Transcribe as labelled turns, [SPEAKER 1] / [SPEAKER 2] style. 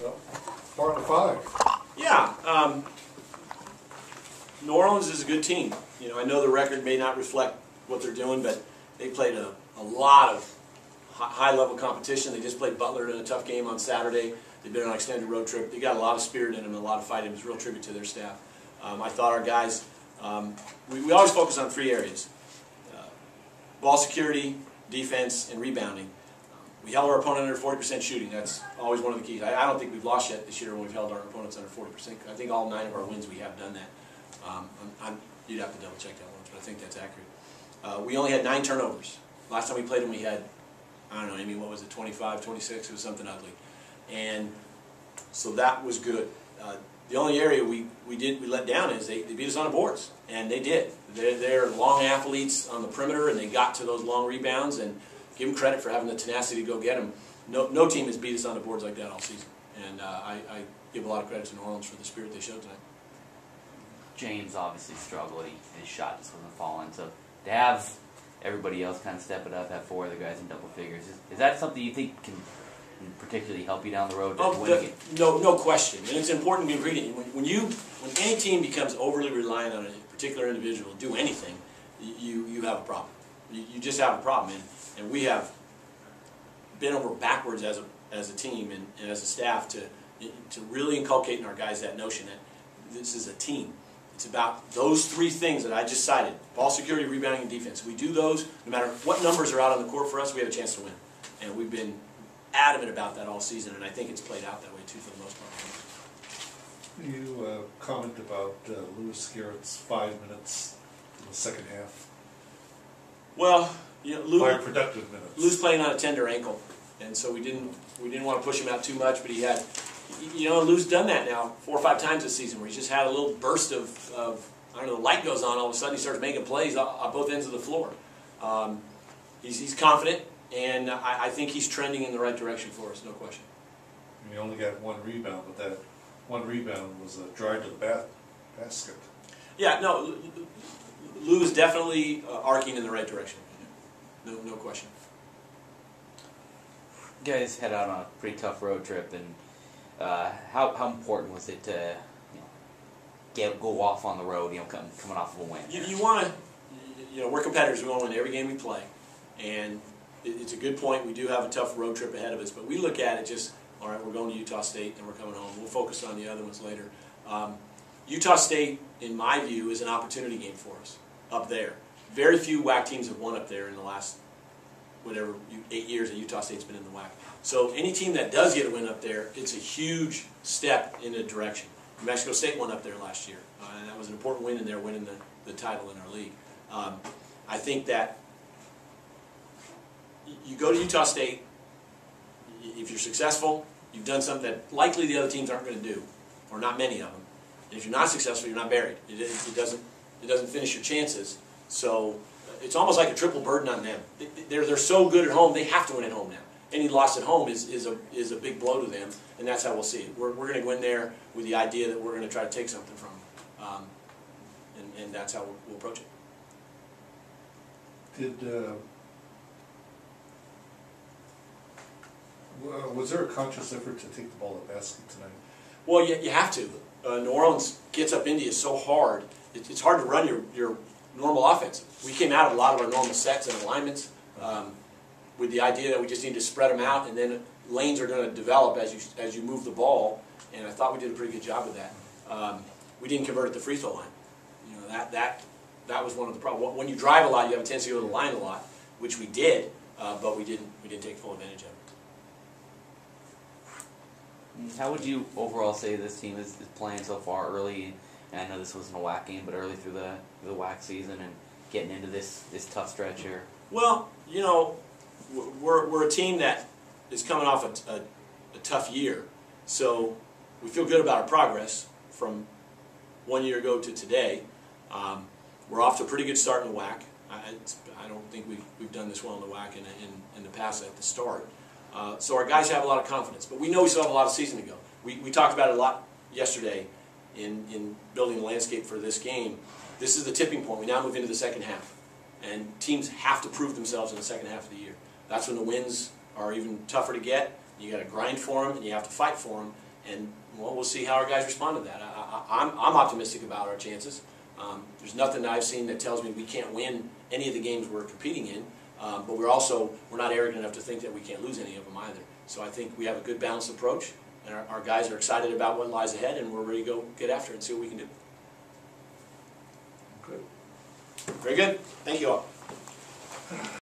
[SPEAKER 1] Well, 4 out of 5.
[SPEAKER 2] Yeah, New Orleans is a good team. You know, I know the record may not reflect what they're doing, but they played a lot of high-level competition. They just played Butler in a tough game on Saturday. They've been on an extended road trip. They got a lot of spirit in them and a lot of fight in them. It's a real tribute to their staff. I thought our guys, we always focus on 3 areas: ball security, defense, and rebounding. We held our opponent under 40% shooting. That's always one of the keys. I don't think we've lost yet this year when we've held our opponents under 40%. I think all 9 of our wins we have done that. You'd have to double check that one, but I think that's accurate. We only had 9 turnovers. Last time we played them we had, I don't know, Amy, what was it, 25, 26? It was something ugly. And so that was good. The only area we let down is they beat us on the boards, and they did. They're long athletes on the perimeter, and they got to those long rebounds, and give them credit for having the tenacity to go get them. No team has beat us on the boards like that all season, and I give a lot of credit to New Orleans for the spirit they showed tonight.
[SPEAKER 3] James obviously struggled. His shot just wasn't falling. So to have everybody else kind of step it up, have 4 other guys in double figures, is that something you think can particularly help you down the road to win a game?
[SPEAKER 2] No question. And it's an important ingredient. When any team becomes overly reliant on a particular individual to do anything, you have a problem. You just have a problem. And we have been over backwards as a team and as a staff to really inculcate in our guys that notion that this is a team. It's about those 3 things that I just cited: ball security, rebounding, and defense. If we do those, no matter what numbers are out on the court for us, we have a chance to win. And we've been adamant about that all season, and I think it's played out that way too for the most part.
[SPEAKER 1] You comment about Lewis Garrett's 5 minutes in the second half.
[SPEAKER 2] Well, you know,
[SPEAKER 1] Five productive minutes.
[SPEAKER 2] Lou's playing on a tender ankle, and so we didn't want to push him out too much. But he had, you know, Lou's done that now 4 or 5 times this season, where he's just had a little burst of I don't know, the light goes on, all of a sudden he starts making plays on both ends of the floor. He's confident, and I think he's trending in the right direction for us, no question.
[SPEAKER 1] He only got 1 rebound, but that 1 rebound was a drive to the basket.
[SPEAKER 2] Yeah, no, Lou is definitely arcing in the right direction. No question.
[SPEAKER 3] You guys head out on a pretty tough road trip, and how important was it to go off on the road, coming off of a win?
[SPEAKER 2] You want to, we're competitors. We want to win every game we play, and it's a good point. We do have a tough road trip ahead of us, but we look at it just, all right, we're going to Utah State, and we're coming home. We'll focus on the other ones later. Utah State, in my view, is an opportunity game for us up there. Very few WAC teams have won up there in the last, 8 years that Utah State's been in the WAC. So any team that does get a win up there, it's a huge step in a direction. New Mexico State won up there last year, and that was an important win in there, winning the title in our league. I think that you go to Utah State, if you're successful, you've done something that likely the other teams aren't going to do, or not many of them. And if you're not successful, you're not buried. It doesn't finish your chances. So it's almost like a triple burden on them. They're so good at home, they have to win at home now. Any loss at home is a big blow to them, and that's how we'll see it. We're going to go in there with the idea that we're going to try to take something from them, and that's how we'll approach it.
[SPEAKER 1] Was there a conscious effort to take the ball at basket tonight?
[SPEAKER 2] Well, you have to. New Orleans gets up into you so hard. It's hard to run your normal offense. We came out of a lot of our normal sets and alignments with the idea that we just need to spread them out, and then lanes are going to develop as you move the ball. And I thought we did a pretty good job of that. We didn't convert at the free throw line. That was one of the problems. When you drive a lot, you have a tendency to go to the line a lot, which we did, but we didn't take full advantage of it.
[SPEAKER 3] How would you overall say this team is playing so far early? And I know this wasn't a WAC game, but early through the WAC season and getting into this tough stretch here.
[SPEAKER 2] Well, we're a team that is coming off a tough year, so we feel good about our progress from 1 year ago to today. We're off to a pretty good start in the WAC. I don't think we've done this well in the WAC in the past at the start. So our guys have a lot of confidence, but we know we still have a lot of season to go. We talked about it a lot yesterday in building the landscape for this game. This is the tipping point. We now move into the second half, and teams have to prove themselves in the second half of the year. That's when the wins are even tougher to get. You got to grind for them, and you have to fight for them. And well, we'll see how our guys respond to that. I'm optimistic about our chances. There's nothing that I've seen that tells me we can't win any of the games we're competing in, but we're not arrogant enough to think that we can't lose any of them either. So I think we have a good balanced approach, and our guys are excited about what lies ahead, and we're ready to go get after it and see what we can do.
[SPEAKER 1] Good.
[SPEAKER 2] Very good. Thank you all.